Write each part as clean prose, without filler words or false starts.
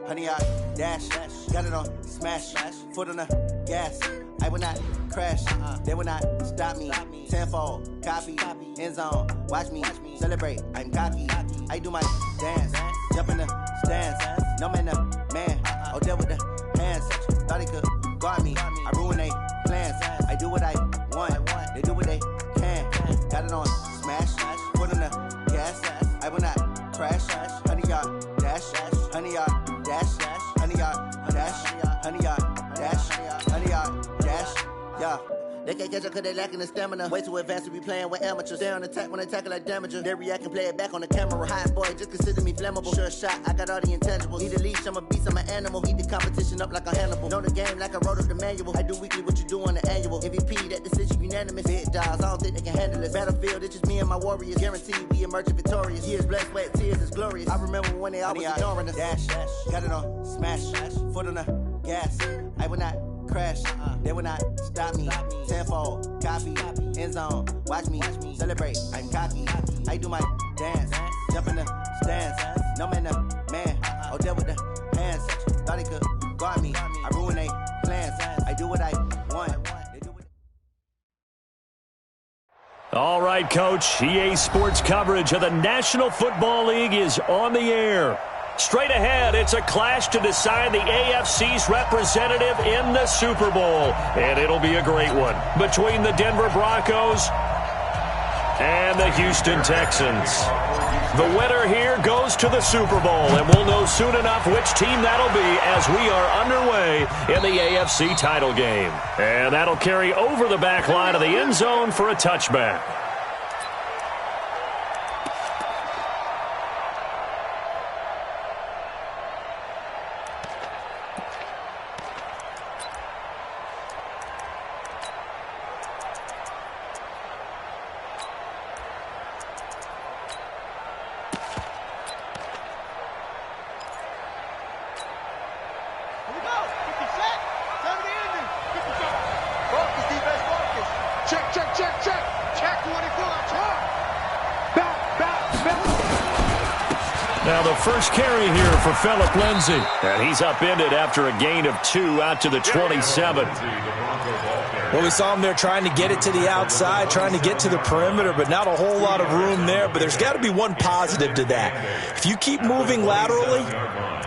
Honey, I dash, got it on smash, foot on the gas. I will not crash, they will not stop me. Tenfold, copy, end zone, watch me celebrate. I'm cocky, I do my dance, jump in the stands. No man, man, oh there with the hands. Thought he could guard me, I ruin they plans. I do what I want, they do what they can. Got it on smash, foot on the gas. I will not crash, honey, y'all dash, honey, y'all dash, honey, y'all dash, honey, y'all dash, honey, y'all dash, yeah. They can't catch up cause they lacking the stamina. Way too advanced to be playing with amateurs. They on attack when they tackle like damager. They react and play it back on the camera. Hot boy, just consider me flammable. Sure shot, I got all the intangibles. Need a leash, I'm a beast, I'm an animal. Eat the competition up like a Hannibal. Know the game like I wrote up the manual. I do weekly what you do on the annual. MVP, that decision unanimous. Big dogs, I don't think they can handle it. Battlefield, it's just me and my warriors. Guaranteed we emerge victorious. Years, blood, sweat, tears, is glorious. I remember when they always ignoring us. Dash, got it on smash, foot on the gas. I will not crash, they will not stop me. Tenfold, copy, end zone, watch me celebrate. I'm cocky, I do my dance, jump in the stands. No man, man, oh there with the hands. Thought he could guard me, I ruin they plans. I do what I want. All right, Coach, EA Sports coverage of the National Football League is on the air. Straight ahead, it's a clash to decide the AFC's representative in the Super Bowl. And it'll be a great one between the Denver Broncos and the Houston Texans. The winner here goes to the Super Bowl, and we'll know soon enough which team that'll be as we are underway in the AFC title game. And that'll carry over the back line of the end zone for a touchback. Now the first carry here for Phillip Lindsay. And he's upended after a gain of 2 out to the 27. Well, we saw him there trying to get it to the outside, trying to get to the perimeter, but not a whole lot of room there. But there's got to be one positive to that. If you keep moving laterally,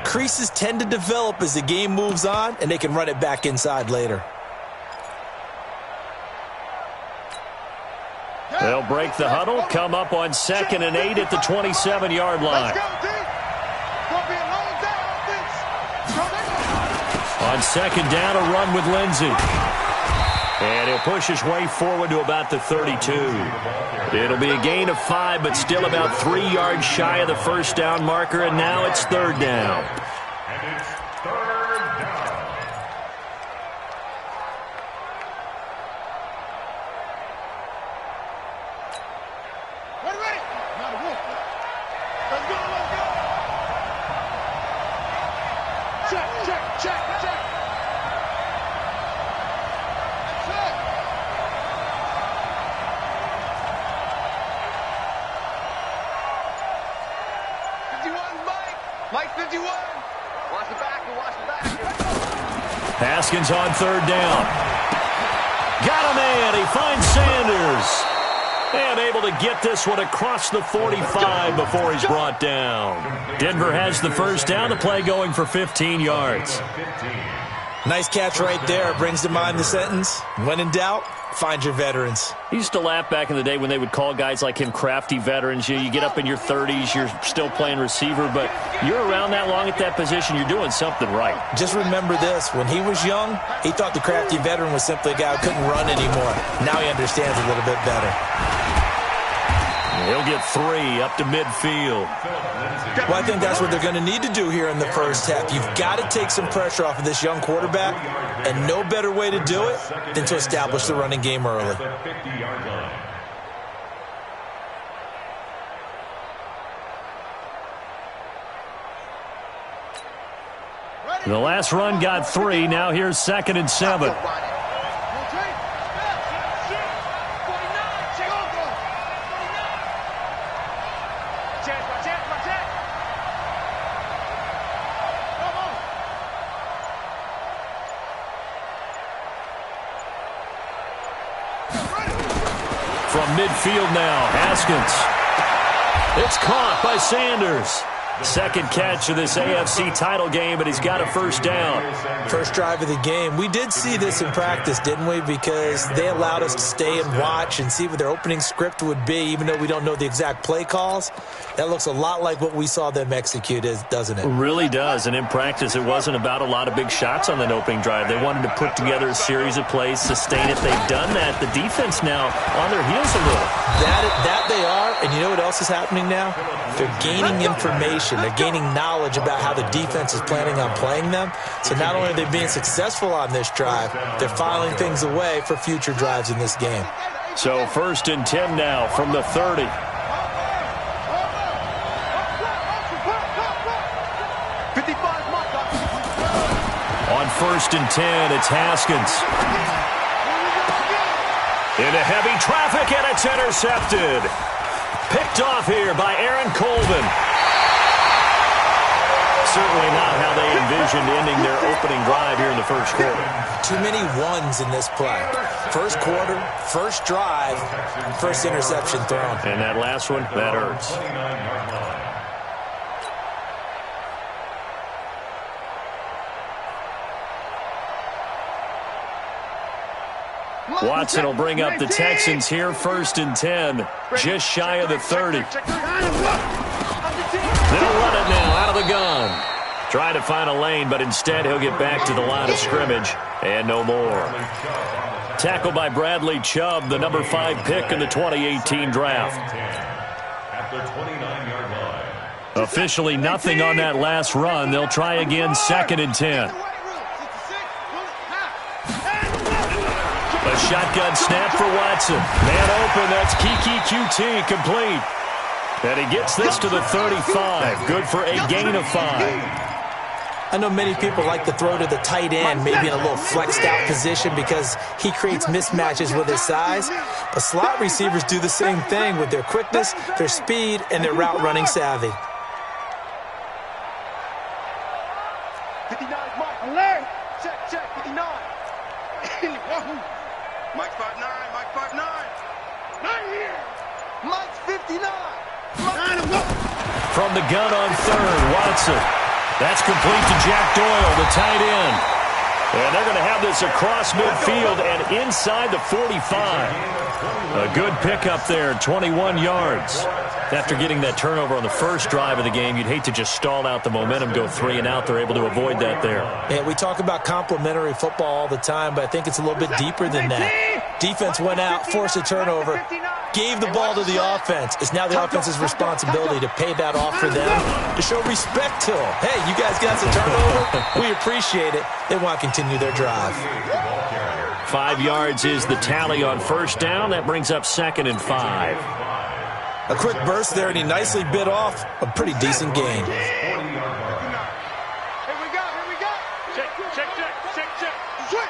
creases tend to develop as the game moves on, and they can run it back inside later. They'll break the huddle, come up on 2nd and 8 at the 27-yard line. On 2nd down, a run with Lindsay. And he'll push his way forward to about the 32. It'll be a gain of 5, but still about 3 yards shy of the first down marker, and now it's 3rd down. Haskins on 3rd down. Got a man. He finds Sanders. And able to get this one across the 45 before he's brought down. Denver has the first down. The play going for 15 yards. Nice catch right there. Brings to mind the sentence, when in doubt, find your veterans. He used to laugh back in the day when they would call guys like him crafty veterans. You get up in your 30s, you're still playing receiver, but you're around that long at that position, you're doing something right. Just remember this. When he was young, he thought the crafty veteran was simply a guy who couldn't run anymore. Now he understands a little bit better. He'll get 3 up to midfield. Well, I think that's what they're going to need to do here in the first half. You've got to take some pressure off of this young quarterback, and no better way to do it than to establish the running game early. The last run got 3. Now here's 2nd and 7. From midfield now, Haskins. It's caught by Sanders. Second catch of this AFC title game, and he's got a first down. First drive of the game. We did see this in practice, didn't we? Because they allowed us to stay and watch and see what their opening script would be, even though we don't know the exact play calls. That looks a lot like what we saw them execute, doesn't it? It really does. And in practice, it wasn't about a lot of big shots on that opening drive. They wanted to put together a series of plays, sustain it. They've done that. The defense now on their heels a little. That they are. And you know what else is happening now? They're gaining information. They're gaining knowledge about how the defense is planning on playing them. So not only are they being successful on this drive, they're filing things away for future drives in this game. So 1st and 10 now from the 30. On 1st and 10, it's Haskins. Into heavy traffic, and it's intercepted. Picked off here by Aaron Colvin. Certainly not how they envisioned ending their opening drive here in the first quarter. Too many ones in this play. First quarter, first drive, first interception thrown. And that last one, that hurts. Watson will bring up the Texans here, 1st and 10, just shy of the 30. They'll run it now out of the gun. Trying to find a lane, but instead he'll get back to the line of scrimmage and no more. Tackled by Bradley Chubb, the number 5 pick in the 2018 draft. Officially nothing on that last run. They'll try again, 2nd and 10. A shotgun snap for Watson. Man open, that's Kiki QT complete. And he gets this to the 35. Good for a gain of 5. I know many people like to throw to the tight end, maybe in a little flexed out position because he creates mismatches with his size. But slot receivers do the same thing with their quickness, their speed, and their route running savvy. 59, Mike, alert! Check, 59. Mike 5'9", Mike 5'9". Not here. Mike's 59. From the gun on 3rd, Watson. That's complete to Jack Doyle, the tight end. And they're going to have this across midfield and inside the 45. A good pickup there, 21 yards. After getting that turnover on the first drive of the game, you'd hate to just stall out the momentum, go 3 and out. They're able to avoid that there. Yeah, we talk about complementary football all the time, but I think it's a little bit deeper than that. Defense went out, forced a turnover, gave the ball to the offense. It's now the offense's responsibility to pay that off for them, to show respect to them. Hey, you guys got the turnover. We appreciate it. They want to continue their drive. 5 yards is the tally on 1st down. That brings up 2nd and 5. A quick burst there, and he nicely bit off a pretty decent gain. Here we go. Check.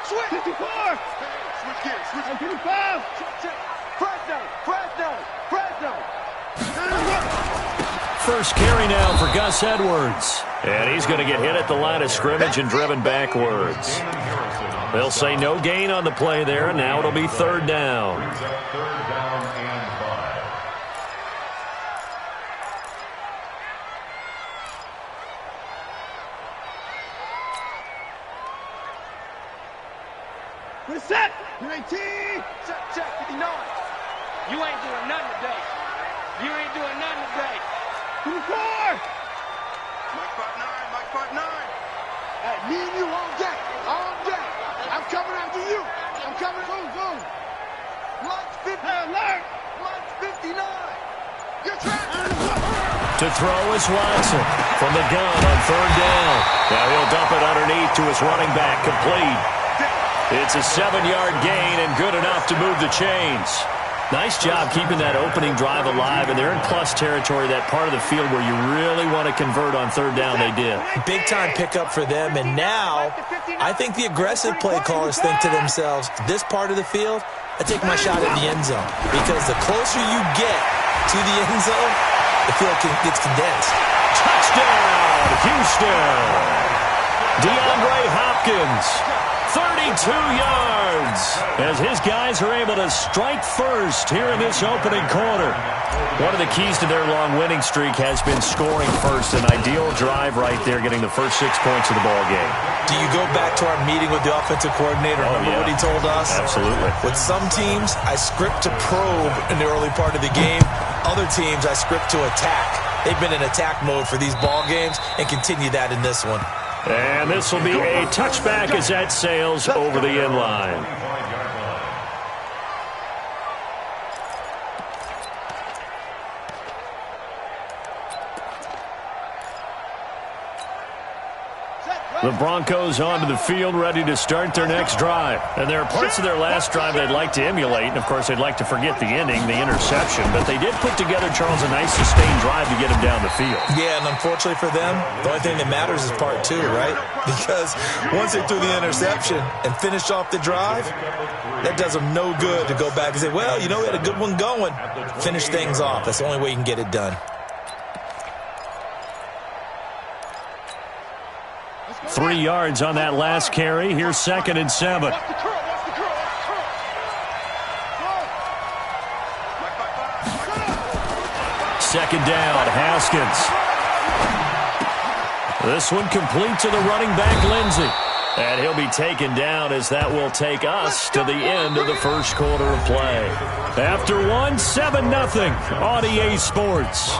Switch. 54. Switch gears. 55. Check. Fresno. First carry now for Gus Edwards. And he's going to get hit at the line of scrimmage and driven backwards. They'll say no gain on the play there. Now it'll be 3rd down. We're set. 19. Check. 59. You ain't doing nothing today. 24. Mike 5'9". Hey, me and you all day. I'm coming after you. I'm coming. Boom. Mike's 50. Alert. Mike's 59. You're trapped. To throw is Watson from the gun on 3rd down. Now he'll dump it underneath to his running back, complete. It's a 7-yard gain and good enough to move the chains. Nice job keeping that opening drive alive, and they're in plus territory, that part of the field where you really want to convert on third down. They did. Big-time pickup for them, and now I think the aggressive play callers think to themselves, this part of the field, I take my shot at the end zone, because the closer you get to the end zone, the field gets condensed. Touchdown, Houston! DeAndre Hopkins, 32 yards, as his guys are able to strike first here in this opening quarter. One of the keys to their long winning streak has been scoring first. An ideal drive right there, getting the first 6 points of the ball game. Do you go back to our meeting with the offensive coordinator? Remember what he told us? Absolutely. With some teams, I script to probe in the early part of the game. Other teams, I script to attack. They've been in attack mode for these ball games and continue that in this one. And this will be a touchback as that sails over the end line. The Broncos onto the field, ready to start their next drive. And there are parts of their last drive they'd like to emulate. And, of course, they'd like to forget the ending, the interception. But they did put together, Charles, a nice sustained drive to get him down the field. Yeah, and unfortunately for them, the only thing that matters is part 2, right? Because once they threw the interception and finished off the drive, that does them no good to go back and say, well, you know, we had a good one going. Finish things off. That's the only way you can get it done. 3 yards on that last carry. Here's 2nd and 7. Second down, Haskins. This one complete to the running back, Lindsey. And he'll be taken down as that will take us to the end of the first quarter of play. After one, 7-0 on EA Sports.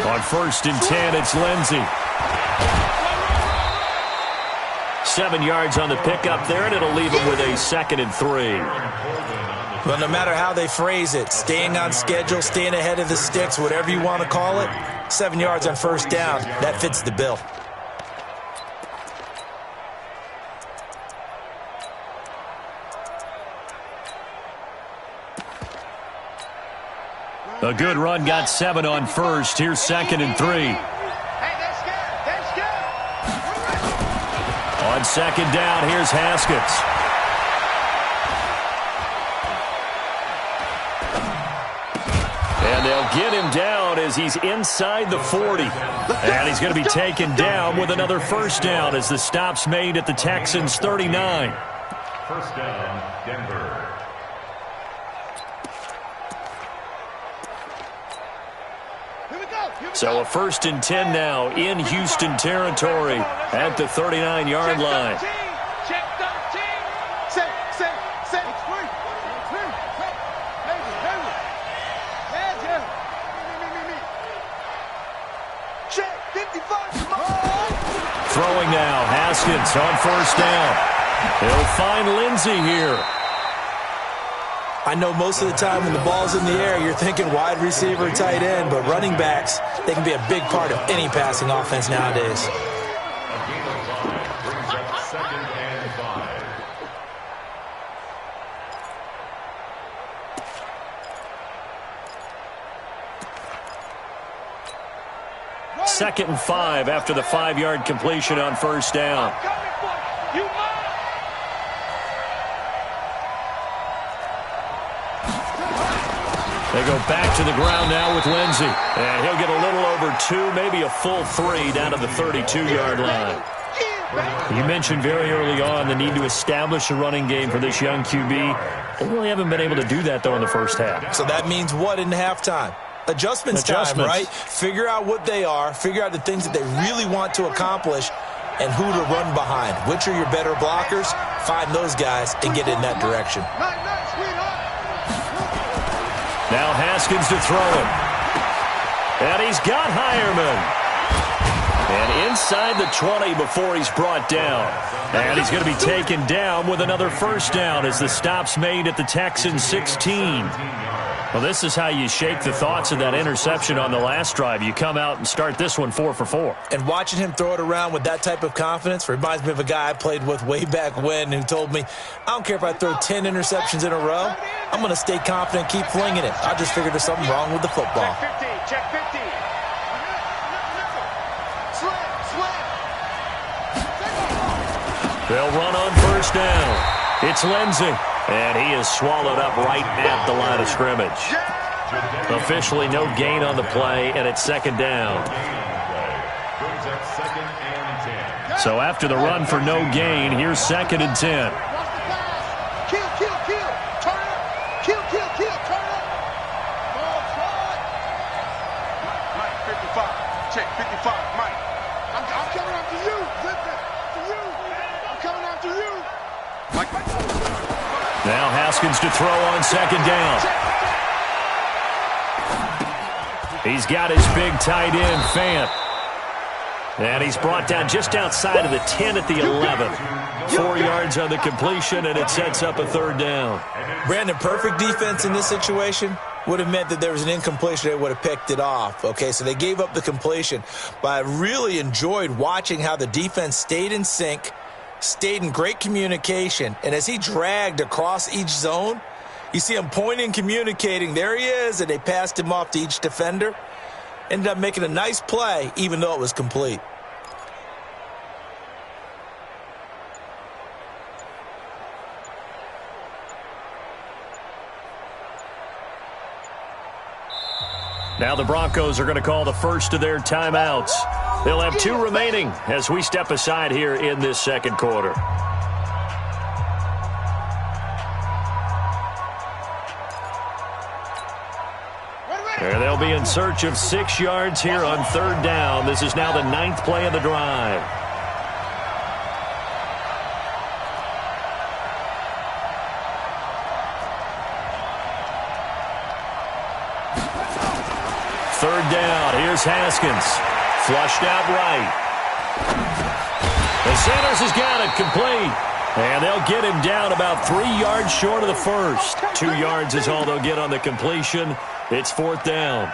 On 1st and 10, it's Lindsey. 7 yards on the pickup there, and it'll leave him with a 2nd and 3. Well, no matter how they phrase it, staying on schedule, staying ahead of the sticks, whatever you want to call it, 7 yards on 1st down, that fits the bill. A good run, got 7 on 1st. Here's 2nd and 3. Hey, that's good. On 2nd down, here's Haskins. And they'll get him down as he's inside the 40. And he's going to be taken down with another 1st down as the stop's made at the Texans' 39. 1st down, Denver. So a 1st and 10 now in Houston territory at the 39-yard line. Check 13. Say. Check 55. Throwing now, Haskins on 1st down. He'll find Lindsey here. I know most of the time when the ball's in the air, you're thinking wide receiver, tight end, but running backs, they can be a big part of any passing offense nowadays. Brings up 2nd and 5. 2nd and 5 after the 5-yard completion on 1st down. They go back to the ground now with Lindsey. And he'll get a little over 2, maybe a full 3 down to the 32-yard line. You mentioned very early on the need to establish a running game for this young QB. They really haven't been able to do that, though, in the first half. So that means what in halftime? Adjustments time, right? Figure out what they are, figure out the things that they really want to accomplish, and who to run behind. Which are your better blockers? Find those guys and get in that direction. Now Haskins to throw it. And he's got Hireman. And inside the 20 before he's brought down. And he's going to be taken down with another first down as the stop's made at the Texans 16. Well, this is how you shake the thoughts of that interception on the last drive. You come out and start this one 4 for 4. And watching him throw it around with that type of confidence reminds me of a guy I played with way back when who told me, I don't care if I throw 10 interceptions in a row, I'm going to stay confident, keep flinging it. I just figured there's something wrong with the football. Check 50. They'll run on first down. It's Lindsey, and he is swallowed up right at the line of scrimmage. Officially no gain on the play, and it's second down. So after the run for no gain, here's 2nd and 10. Kill. Turn up. Kill. Turn up. Mike, 55. Check 55. Mike. I'm coming after you. I'm coming after you. Mike. Now Haskins to throw on second down. He's got his big tight end, Fant. And he's brought down just outside of the 10 at the 11. 4 yards on the completion, and it sets up a third down. Brandon, perfect defense in this situation would have meant that there was an incompletion. They would have picked it off. Okay, so they gave up the completion. But I really enjoyed watching how the defense stayed in sync, stayed in great communication, and as he dragged across each zone, you see him pointing, communicating. There he is, and they passed him off to each defender. Ended up making a nice play, even though it was complete. Now the Broncos are going to call the first of their timeouts. They'll have 2 remaining as we step aside here in this second quarter. And they'll be in search of 6 yards here on third down. This is now the 9th play of the drive. Third down. Here's Haskins. Flushed out right. And Sanders has got it complete. And they'll get him down about 3 yards short of the first. 2 yards is all they'll get on the completion. It's 4th down.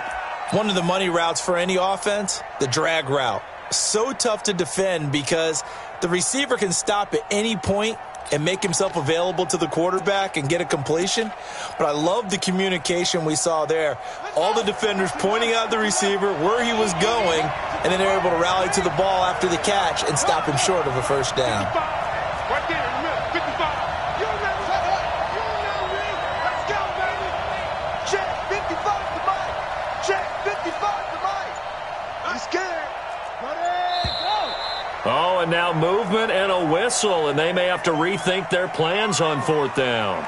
One of the money routes for any offense, the drag route. So tough to defend because the receiver can stop at any point and make himself available to the quarterback and get a completion. But I love the communication we saw there. All the defenders pointing out the receiver, where he was going, and then they're able to rally to the ball after the catch and stop him short of a first down. Right there in the middle, 55. You remember that? You remember me? Let's go, baby. Check 55 to Mike. Check 55 to Mike. I'm scared. Ready, go. Oh, and now movement and a whistle, and they may have to rethink their plans on 4th down.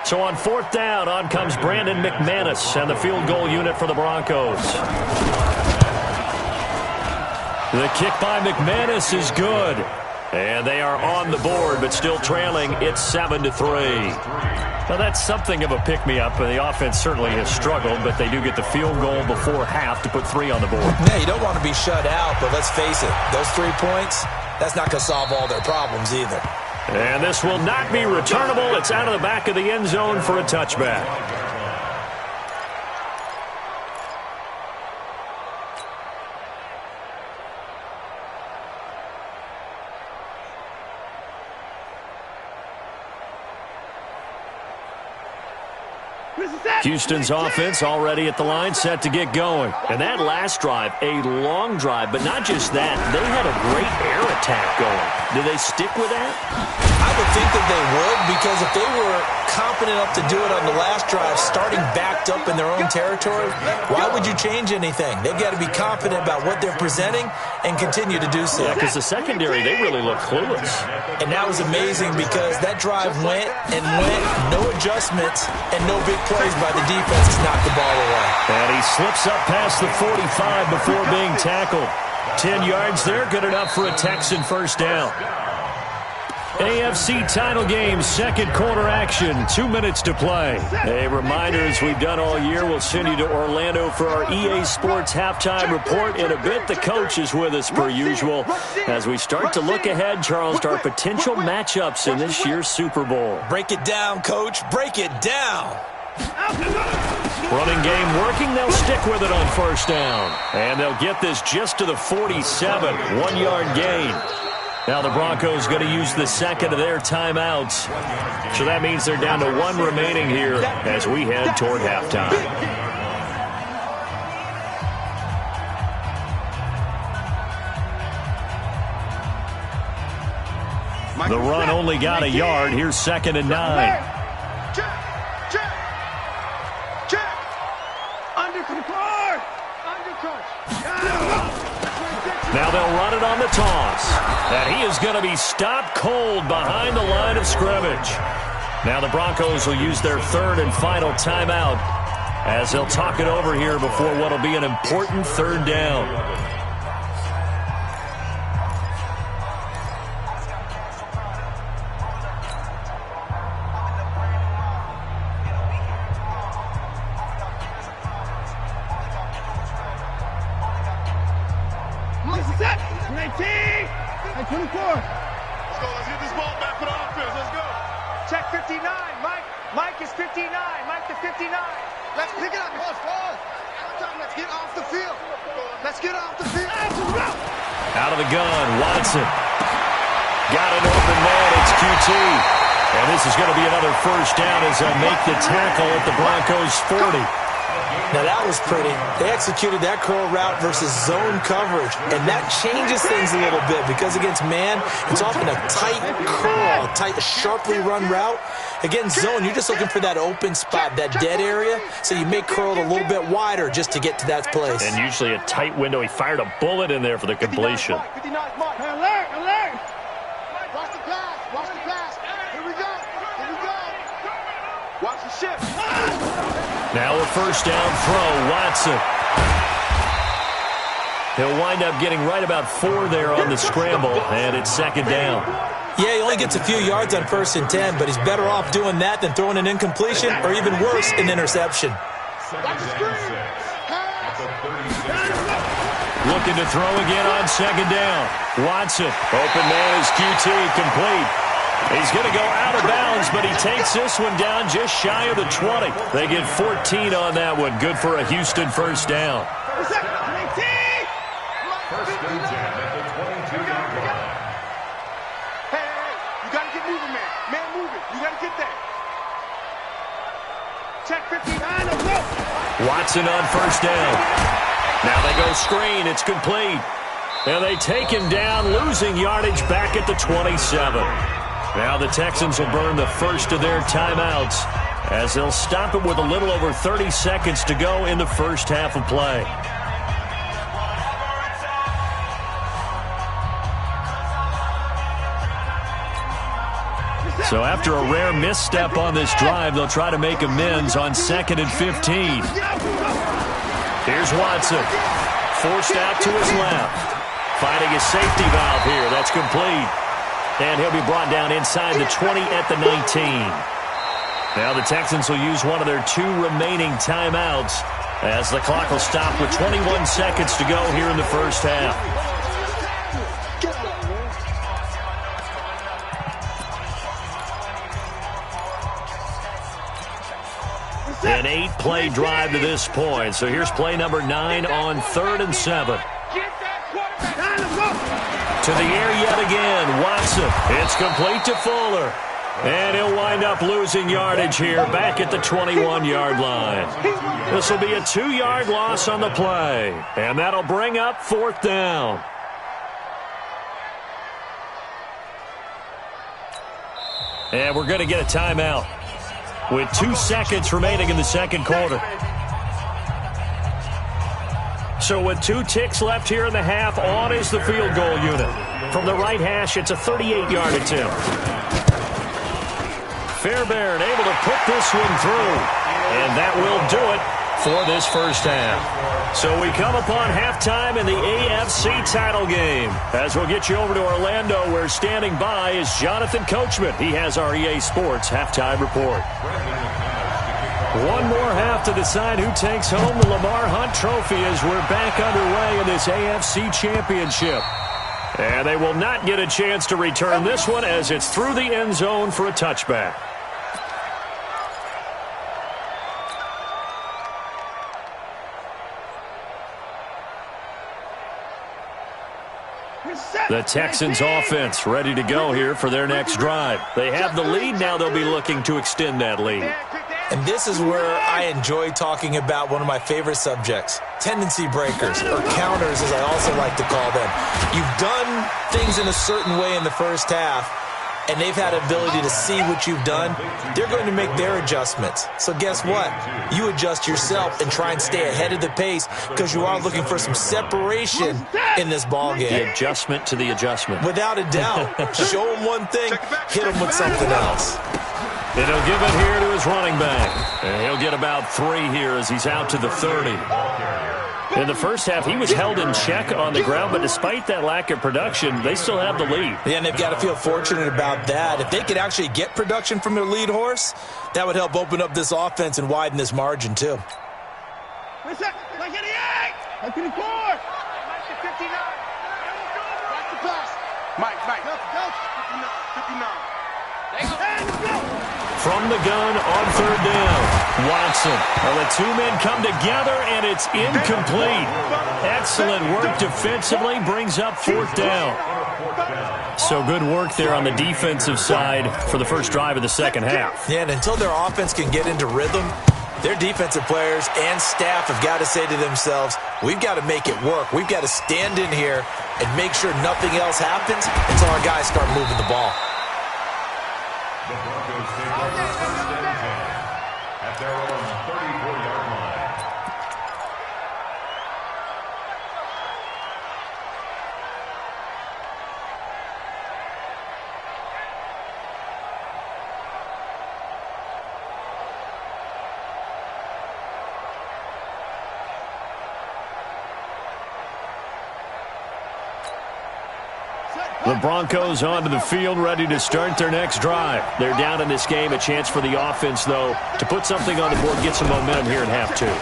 So on 4th down, on comes Brandon McManus and the field goal unit for the Broncos. The kick by McManus is good. And they are on the board, but still trailing. It's 7-3. Now, that's something of a pick-me-up. The offense certainly has struggled, but they do get the field goal before half to put 3 on the board. Yeah, you don't want to be shut out, but let's face it, those 3 points, that's not going to solve all their problems either. And this will not be returnable. It's out of the back of the end zone for a touchback. Houston's offense already at the line, set to get going. And that last drive, a long drive, but not just that. They had a great air attack going. Do they stick with that? I would think that they would, because if they were confident enough to do it on the last drive, starting backed up in their own territory, why would you change anything? They've got to be confident about what they're presenting and continue to do so. Yeah, because the secondary, they really look clueless. And that was amazing because that drive went and went, no adjustments, and no big plays by the defense to knock the ball away. And he slips up past the 45 before being tackled. 10 yards there, good enough for a Texan first down. AFC title game, second quarter action, 2 minutes to play. A reminder, as we've done all year, we'll send you to Orlando for our EA Sports halftime report. In a bit, the coach is with us per usual as we start to look ahead, Charles, to our potential matchups in this year's Super Bowl. Break it down, Coach. Break it down. Running game working. They'll stick with it on first down. And they'll get this just to the 47, 1-yard gain. Now the Broncos going to use the second of their timeouts. So that means they're down to 1 remaining here as we head toward halftime. The run only got a yard. Here's 2nd and 9. Now they'll run it on the toss. And he is going to be stopped cold behind the line of scrimmage. Now the Broncos will use their 3rd and final timeout as they'll talk it over here before what will be an important 3rd down. Out of the gun, Watson. Got an open man, it's QT. And this is going to be another first down as they'll make the tackle at the Broncos' 40. Now that was pretty. They executed that curl route versus zone coverage, and that changes things a little bit because against man, it's often a tight curl, a tight, sharply run route. Against zone, you're just looking for that open spot, that dead area, so you make curl a little bit wider just to get to that place. And usually a tight window. He fired a bullet in there for the completion. Alert, alert! Watch the pass, watch the pass. Here we go, here we go. Watch the shift. Now a first down throw, Watson. He'll wind up getting right about 4 there on the scramble, and it's 2nd down. Yeah, he only gets a few yards on 1st and 10, but he's better off doing that than throwing an incompletion or even worse, an interception. Looking to throw again on 2nd down. Watson, open man is QT, complete. He's going to go out of bounds, but he takes this one down just shy of the 20. They get 14 on that one. Good for a Houston first down. First and 10 at the 22-yard line. Hey, you got to get moving, man. Man, moving. You got to get there. Check 59. Watson on first down. Now they go screen. It's complete. And they take him down, losing yardage back at the 27. Now the Texans will burn the first of their timeouts as they'll stop it with a little over 30 seconds to go in the first half of play. So after a rare misstep on this drive, they'll try to make amends on 2nd and 15. Here's Watson. Forced out to his left. Finding a safety valve here. That's complete. And he'll be brought down inside the 20 at the 19. Now the Texans will use one of their 2 remaining timeouts as the clock will stop with 21 seconds to go here in the first half. An 8-play drive to this point. So here's play number 9 on 3rd and 7. To the air yet again, Watson. It's complete to Fuller. And he'll wind up losing yardage here back at the 21-yard line. This will be a 2-yard loss on the play. And that'll bring up 4th down. And we're going to get a timeout with 2 seconds remaining in the second quarter. So with 2 ticks left here in the half, on is the field goal unit. From the right hash, it's a 38-yard attempt. Fairbairn able to put this one through. And that will do it for this first half. So we come upon halftime in the AFC title game. As we'll get you over to Orlando, where standing by is Jonathan Coachman. He has our EA Sports halftime report. One more half to decide who takes home the Lamar Hunt Trophy as we're back underway in this AFC Championship. And they will not get a chance to return this one as it's through the end zone for a touchback. The Texans offense ready to go here for their next drive. They have the lead. Now they'll be looking to extend that lead. And this is where I enjoy talking about one of my favorite subjects, tendency breakers, or counters as I also like to call them. You've done things in a certain way in the first half, and they've had ability to see what you've done. They're going to make their adjustments. So guess what? You adjust yourself and try and stay ahead of the pace because you are looking for some separation in this ball game. The adjustment to the adjustment. Without a doubt. Show them one thing, hit them with something else. And he'll give it here to his running back. And he'll get about 3 here as he's out to the 30. In the first half, he was held in check on the ground, but despite that lack of production, they still have the lead. Yeah, and they've got to feel fortunate about that. If they could actually get production from their lead horse, that would help open up this offense and widen this margin, too. What's that? Like 88! Like 54! Mike to 59. Back to pass. Mike. Go. 59. From the gun on third down, Watson. Well, the two men come together, and it's incomplete. Excellent work defensively, brings up fourth down. So good work there on the defensive side for the first drive of the second half. Yeah, and until their offense can get into rhythm, their defensive players and staff have got to say to themselves, we've got to make it work. We've got to stand in here and make sure nothing else happens until our guys start moving the ball. The Broncos take over first and 10 at their own 34-yard line. The Broncos onto the field, ready to start their next drive. They're down in this game. A chance for the offense, though, to put something on the board, get some momentum here in half two.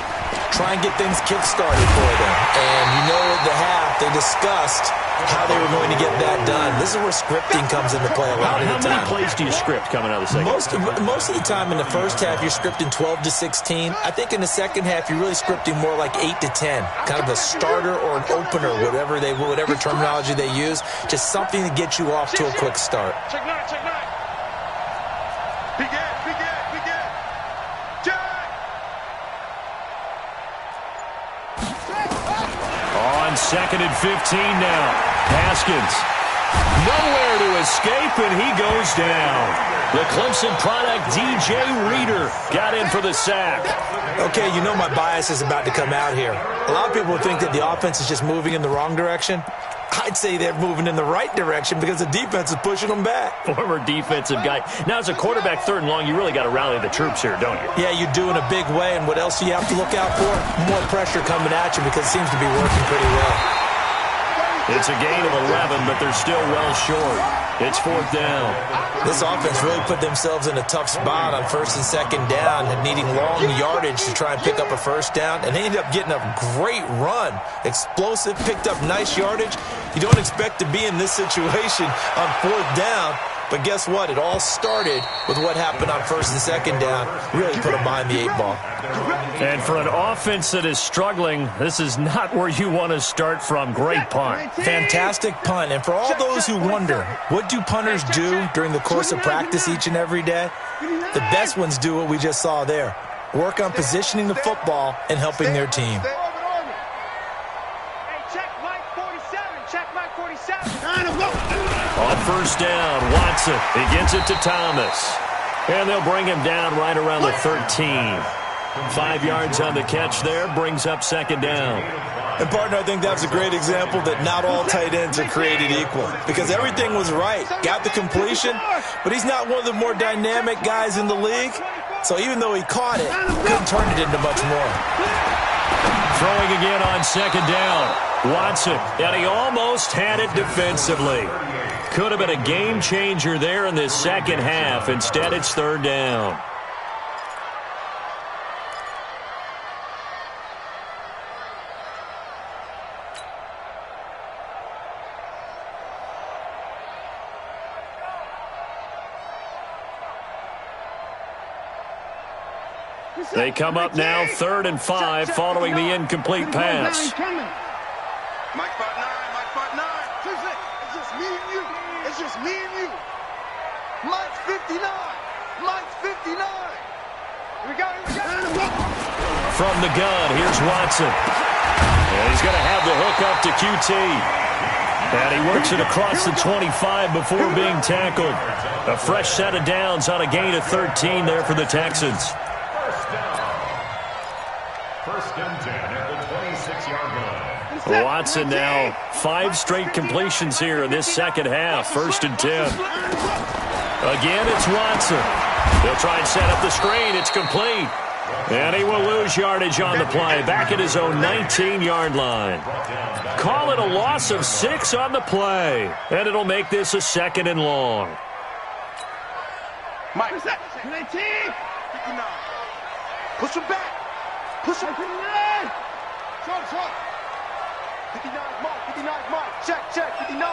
Try and get things kick-started for them. And you know at the half, they discussed how they were going to get that done. This is where scripting comes into play a lot of the time. How many plays do you script coming out of the second half? Most of the time in the first half, you're scripting 12 to 16. I think in the second half, you're really scripting more like 8 to 10. Kind of a starter or an opener, whatever terminology they use. Just something to get you off to a quick start. Check nine. Begin. Check. On second and 15 now. Haskins. Nowhere to escape, and he goes down. The Clemson product, DJ Reader, got in for the sack. Okay, you know my bias is about to come out here. A lot of people think that the offense is just moving in the wrong direction. I'd say they're moving in the right direction because the defense is pushing them back. Former defensive guy. Now, as a quarterback, third and long, you really got to rally the troops here, don't you? Yeah, you do in a big way. And what else do you have to look out for? More pressure coming at you because it seems to be working pretty well. It's a gain of 11, but they're still well short. It's fourth down. This offense really put themselves in a tough spot on first and second down and needing long yardage to try and pick up a first down. And they ended up getting a great run. Explosive, picked up nice yardage. You don't expect to be in this situation on fourth down. But guess what? It all started with what happened on first and second down. Really put them behind the 8 ball. And for an offense that is struggling, this is not where you want to start from. Great punt. Fantastic punt. And for all those who wonder, what do punters do during the course of practice each and every day? The best ones do what we just saw there. Work on positioning the football and helping their team. On first down, Watson. He gets it to Thomas. And they'll bring him down right around the 13. 5 yards on the catch there, brings up second down. And, partner, I think that was a great example that not all tight ends are created equal. Because everything was right. Got the completion, but he's not one of the more dynamic guys in the league. So even though he caught it, couldn't turn it into much more. Throwing again on second down. Watson, and he almost had it defensively. Could have been a game changer there in this second half. Instead, it's third down. They come up now 3rd and 5 following the incomplete pass. Mike 5'9", Mike 5'9". It's just me and you. It's just me and you. Mike's 59. Mike's 59. Here we go. From the gun, here's Watson. And he's going to have the hook up to QT. And he works it across the 25 before being tackled. A fresh set of downs on a gain of 13 there for the Texans. First and 10 at the 26-yard line. Watson now 5 straight completions here in this second half. 1st and 10. Again, it's Watson. He'll try and set up the screen. It's complete. And he will lose yardage on the play. Back at his own 19-yard line. Call it a loss of 6 on the play. And it'll make this a 2nd and long. Mike, 19. 59. Push him back. Push him. 59. Short. 59, Mike. 59, Mike. Check. 59.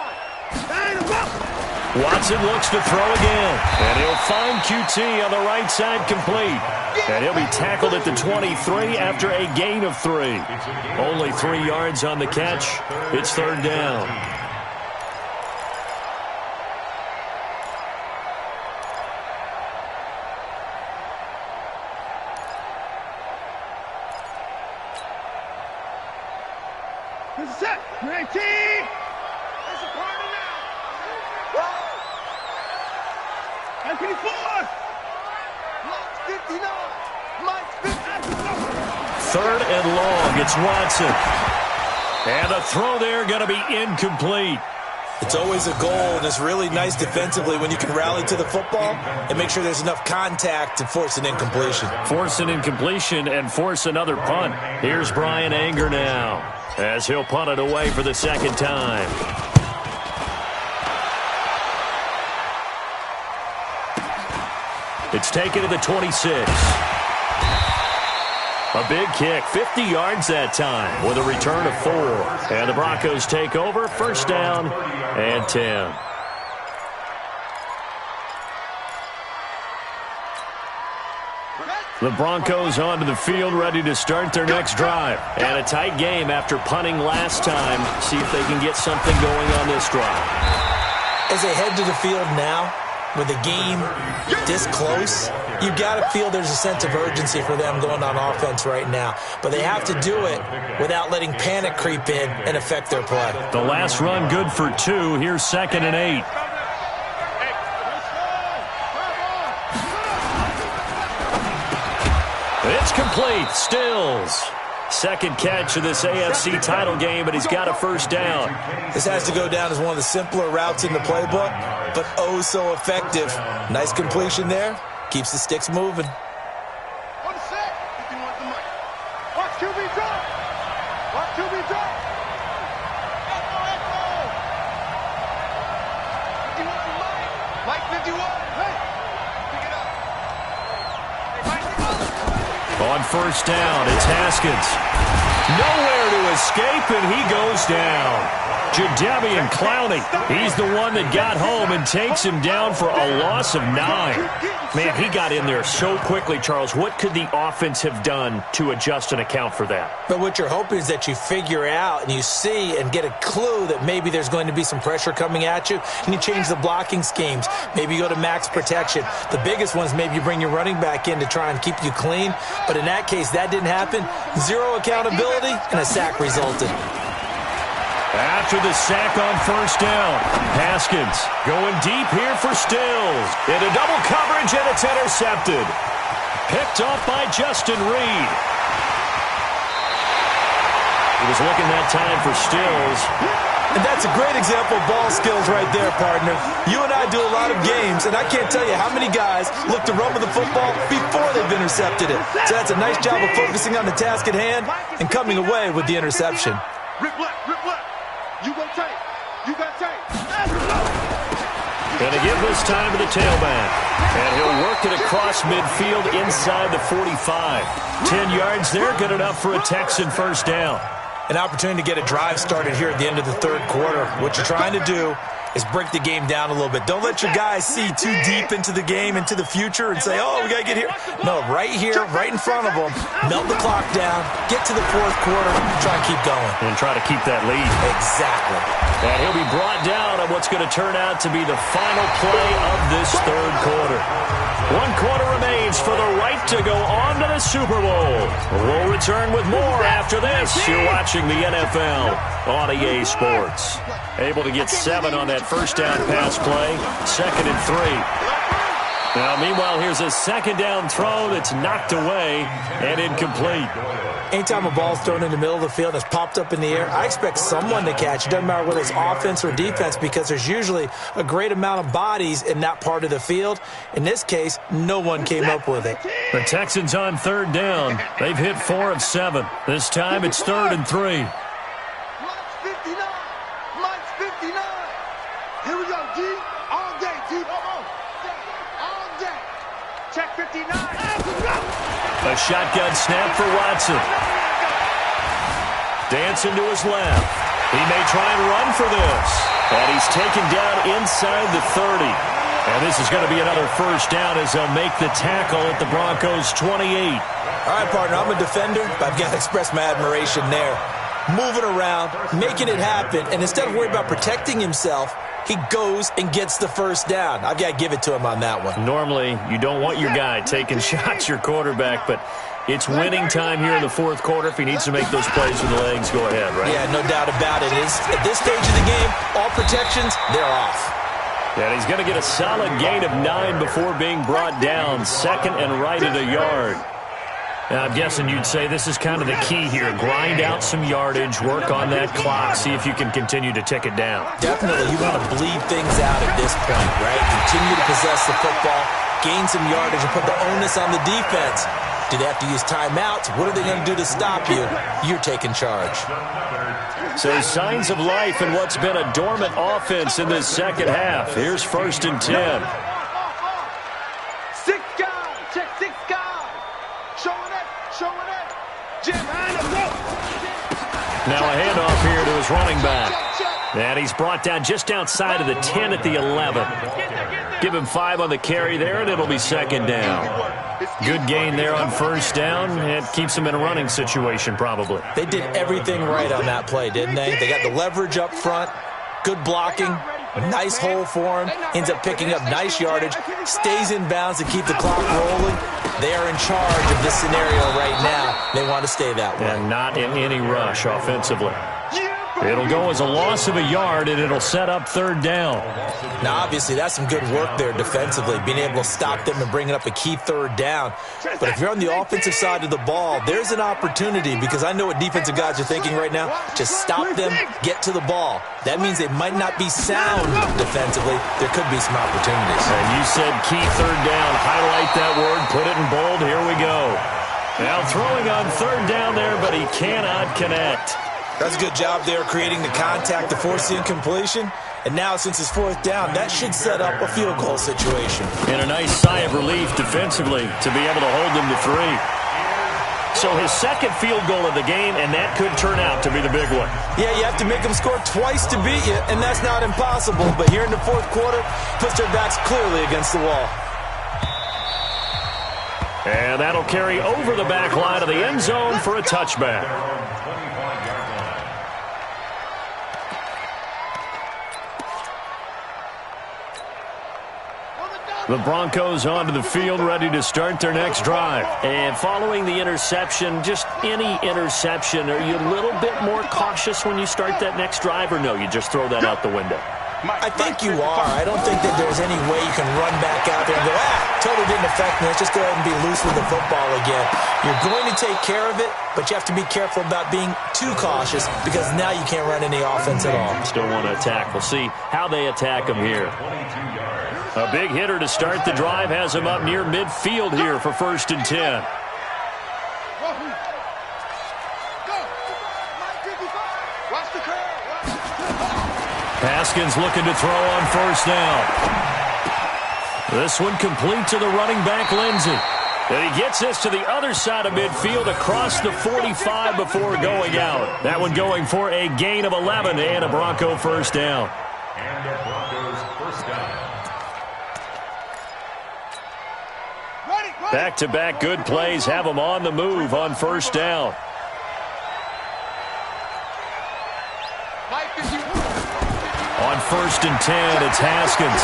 Watson looks to throw again. And he'll find QT on the right side complete. And he'll be tackled at the 23 after a gain of 3. Only 3 yards on the catch. It's third down. Set. 19. It's a party now. Whoa. 54. Mike's 59. Mike's 59. 3rd and long. It's Watson. And the throw there going to be incomplete. It's always a goal, and it's really nice defensively when you can rally to the football and make sure there's enough contact to force an incompletion. Force an incompletion and force another punt. Here's Brian Anger now, as he'll punt it away for the 2nd time. It's taken to the 26. A big kick, 50 yards that time with a return of 4. And the Broncos take over, 1st down and 10. The Broncos onto the field, ready to start their next drive. And a tight game after punting last time. See if they can get something going on this drive. As they head to the field now, with the game this close, you got to feel there's a sense of urgency for them going on offense right now. But they have to do it without letting panic creep in and affect their play. The last run good for 2. Here's 2nd and 8. It's complete. Stills. 2nd catch of this AFC title game, but he's got a 1st down. This has to go down as one of the simpler routes in the playbook, but oh so effective. Nice completion there. Keeps the sticks moving. On the set. Watch QB drop. Watch QB drop. Echo. 51, Mike. Mike 51. Hey. Pick it up. On 1st down, it's Haskins. Nowhere to escape, and he goes down. Jadeveon Clowney, he's the one that got home and takes him down for a loss of 9. Man, he got in there so quickly, Charles. What could the offense have done to adjust and account for that? But what you're hoping is that you figure out and you see and get a clue that maybe there's going to be some pressure coming at you, and you change the blocking schemes. Maybe you go to max protection. The biggest one is maybe you bring your running back in to try and keep you clean. But in that case, that didn't happen. 0 accountability, and a sack resulted. After the sack on 1st down, Haskins going deep here for Stills. Into double coverage, and it's intercepted. Picked off by Justin Reed. He was looking that time for Stills. And that's a great example of ball skills right there, partner. You and I do a lot of games, and I can't tell you how many guys look to run with the football before they've intercepted it. So that's a nice job of focusing on the task at hand and coming away with the interception. Rip left, rip left. You go tight. You got tight. Going to give this time to the tailback. And he'll work it across midfield inside the 45. 10 yards there, good enough for a Texan first down. An opportunity to get a drive started here at the end of the third quarter. What you're trying to do is break the game down a little bit. Don't let your guys see too deep into the game, into the future, and say, oh, we got to get here. No, right here, right in front of them, melt the clock down, get to the fourth quarter, try and keep going. And try to keep that lead. Exactly. And he'll be brought down on what's going to turn out to be the final play of this third quarter. 1 quarter remains for the right to go on to the Super Bowl. We'll return with more after this. You're watching the NFL on EA Sports. Able to get 7 on that first down pass play. 2nd and 3. Now, meanwhile, here's a second down throw that's knocked away and incomplete. Anytime a ball's thrown in the middle of the field that's popped up in the air, I expect someone to catch. It doesn't matter whether it's offense or defense because there's usually a great amount of bodies in that part of the field. In this case, no one came up with it. The Texans on third down. They've hit 4 of 7. This time it's 3rd and 3. Mike's 59. Mike's 59. Here we go, G. All day, G. All day. Check 59. A shotgun snap for Watson. Dancing to his left. He may try and run for this. And he's taken down inside the 30. And this is going to be another first down as they'll make the tackle at the Broncos' 28. All right, partner, I'm a defender, but I've got to express my admiration there. Moving around, making it happen, and instead of worrying about protecting himself, he goes and gets the first down. I've got to give it to him on that one. Normally, you don't want your guy taking shots, your quarterback, but it's winning time here in the fourth quarter. If he needs to make those plays with the legs, go ahead, right? Yeah, no doubt about it. At this stage of the game, all protections, they're off. And he's going to get a solid gain of 9 before being brought down. 2nd and right at a yard. Now, I'm guessing you'd say this is kind of the key here. Grind out some yardage, work on that clock, see if you can continue to tick it down. Definitely, you want to bleed things out at this point, right? Continue to possess the football, gain some yardage, and put the onus on the defense. Do they have to use timeouts? What are they going to do to stop you? You're taking charge. So signs of life in what's been a dormant offense in this second half. Here's 1st and 10. 6 guys. Check 6 guys. Showing it. Showing it. Jim, behind the rope. Now a handoff here to his running back. And he's brought down just outside of the 10 at the 11. Give him 5 on the carry there, and it'll be 2nd down. Good gain there on first down. It keeps him in a running situation, probably. They did everything right on that play, didn't they? They got the leverage up front, good blocking, nice hole for him, ends up picking up nice yardage, stays in bounds to keep the clock rolling. They are in charge of this scenario right now. They want to stay that way. And not in any rush offensively. It'll go as a loss of a yard, and it'll set up 3rd down. Now, obviously, that's some good work there defensively, being able to stop them and bringing up a key 3rd down. But if you're on the offensive side of the ball, there's an opportunity, because I know what defensive guys are thinking right now. Just stop them, get to the ball. That means they might not be sound defensively. There could be some opportunities. And you said key 3rd down. Highlight that word, put it in bold. Here we go. Now throwing on 3rd down there, but he cannot connect. That's a good job there creating the contact to force the incompletion. And now, since it's 4th down, that should set up a field goal situation. And a nice sigh of relief defensively to be able to hold them to 3. So his 2nd field goal of the game, and that could turn out to be the big one. Yeah, you have to make them score twice to beat you, and that's not impossible. But here in the fourth quarter, puts their backs clearly against the wall. And that'll carry over the back line of the end zone for a touchback. The Broncos onto the field, ready to start their next drive. And following the interception, just any interception, are you a little bit more cautious when you start that next drive, or no, you just throw that out the window? I think you are. I don't think that there's any way you can run back out there and go, totally didn't affect me. Let's just go ahead and be loose with the football again. You're going to take care of it, but you have to be careful about being too cautious because now you can't run any offense at all. Still want to attack. We'll see how they attack him here. A big hitter to start the drive has him up near midfield here for 1st and 10. Haskins looking to throw on 1st down. This one complete to the running back, Lindsey. And he gets this to the other side of midfield across the 45 before going out. That one going for a gain of 11 and a Bronco 1st down. And the Broncos 1st down. Back-to-back good plays have them on the move on 1st down. On 1st and 10, it's Haskins.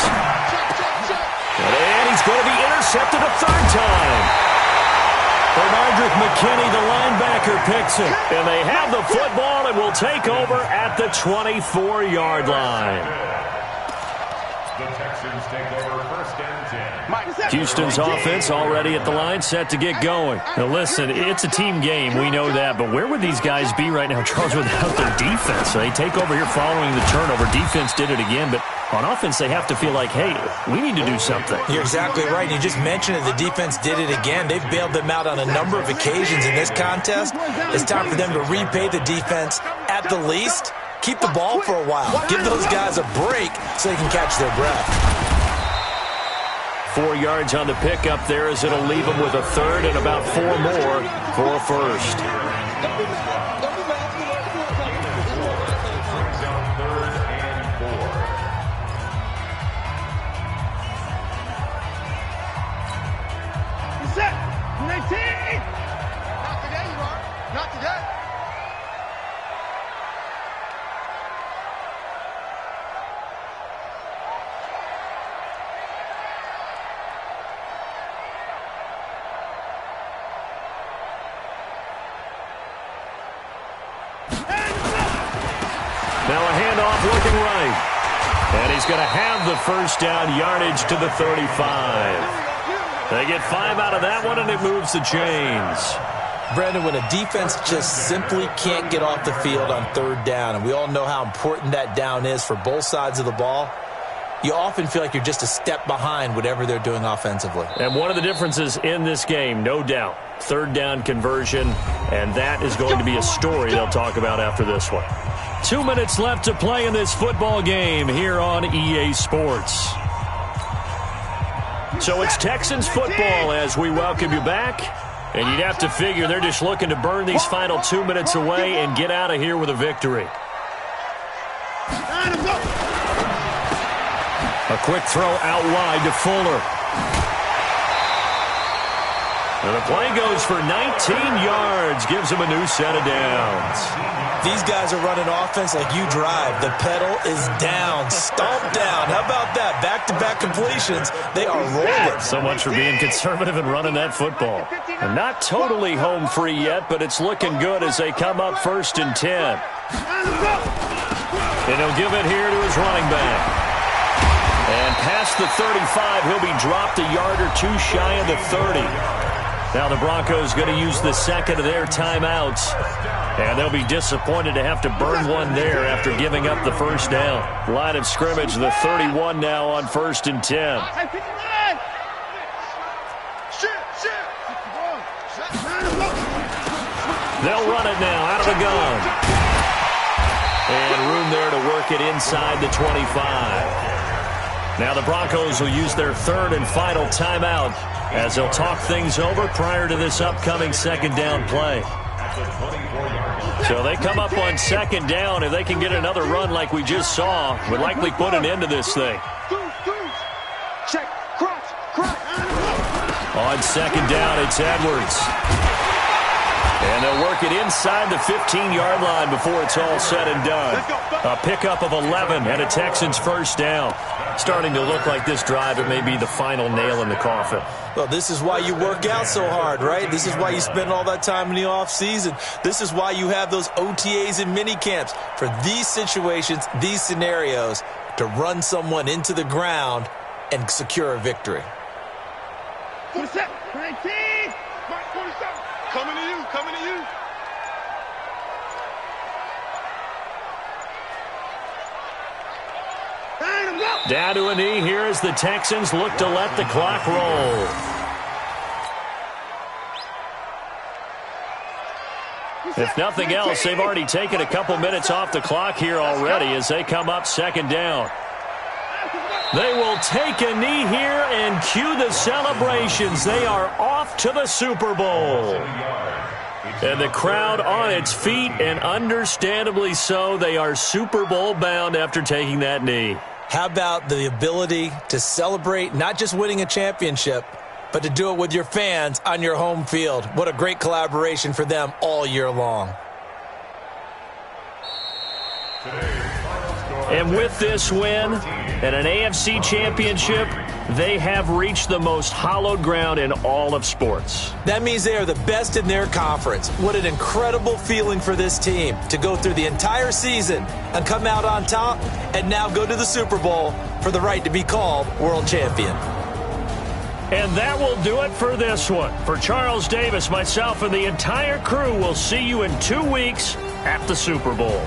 And he's going to be intercepted a 3rd time. Bernardrick McKinney, the linebacker, picks it. And they have the football and will take over at the 24-yard line. The Texans take over 1st and 10. Houston's offense already at the line, set to get going. Now listen, it's a team game, we know that, but where would these guys be right now, Charles, without their defense? So they take over here following the turnover. Defense did it again, but on offense they have to feel like, hey, we need to do something. You're exactly right. You just mentioned it. The defense did it again. They've bailed them out on a number of occasions in this contest. It's time for them to repay the defense at the least. Keep the ball for a while. Give those guys a break so they can catch their breath. 4 yards on the pickup there as it'll leave them with a 3rd and about 4 more for a 1st. Set. 19. Not today, you are. Not today. Now a handoff looking right. And he's going to have the 1st down yardage to the 35. They get 5 out of that one, and it moves the chains. Brandon, when a defense just simply can't get off the field on 3rd down, and we all know how important that down is for both sides of the ball, you often feel like you're just a step behind whatever they're doing offensively. And one of the differences in this game, no doubt, 3rd down conversion, and that is going to be a story they'll talk about after this one. 2 minutes left to play in this football game here on EA Sports. So it's Texans football as we welcome you back. And you'd have to figure they're just looking to burn these final 2 minutes away and get out of here with a victory. A quick throw out wide to Fuller. And the play goes for 19 yards, gives him a new set of downs. These guys are running offense like you drive. The pedal is down, stomped down. How about that? Back-to-back completions. They are rolling. So much for being conservative and running that football. And not totally home free yet, but it's looking good as they come up 1st and 10. And he'll give it here to his running back. And past the 35, he'll be dropped a yard or 2 shy of the 30. Now the Broncos going to use the second of their timeouts. And they'll be disappointed to have to burn one there after giving up the 1st down. Line of scrimmage, the 31 now on 1st and 10. They'll run it now out of the gun. And room there to work it inside the 25. Now the Broncos will use their 3rd and final timeout as they'll talk things over prior to this upcoming 2nd down play. So they come up on 2nd down. If they can get another run like we just saw, would likely put an end to this thing. On 2nd down, it's Edwards. And they'll work it inside the 15-yard line before it's all said and done. A pickup of 11 and a Texans first down. Starting to look like this drive, it may be the final nail in the coffin. Well, this is why you work out so hard, right? This is why you spend all that time in the offseason. This is why you have those OTAs and mini camps for these situations, these scenarios, to run someone into the ground and secure a victory. 47, 19, Mike 47. Coming to you, coming to you. Down to a knee here as the Texans look to let the clock roll. If nothing else, they've already taken a couple minutes off the clock here already as they come up second down. They will take a knee here and cue the celebrations. They are off to the Super Bowl. And the crowd on its feet, and understandably so. They are Super Bowl bound after taking that knee. How about the ability to celebrate not just winning a championship, but to do it with your fans on your home field? What a great collaboration for them all year long. And with this win and an AFC championship, they have reached the most hallowed ground in all of sports. That means they are the best in their conference. What an incredible feeling for this team to go through the entire season and come out on top and now go to the Super Bowl for the right to be called world champion. And that will do it for this one. For Charles Davis, myself, and the entire crew, we'll see you in 2 weeks at the Super Bowl.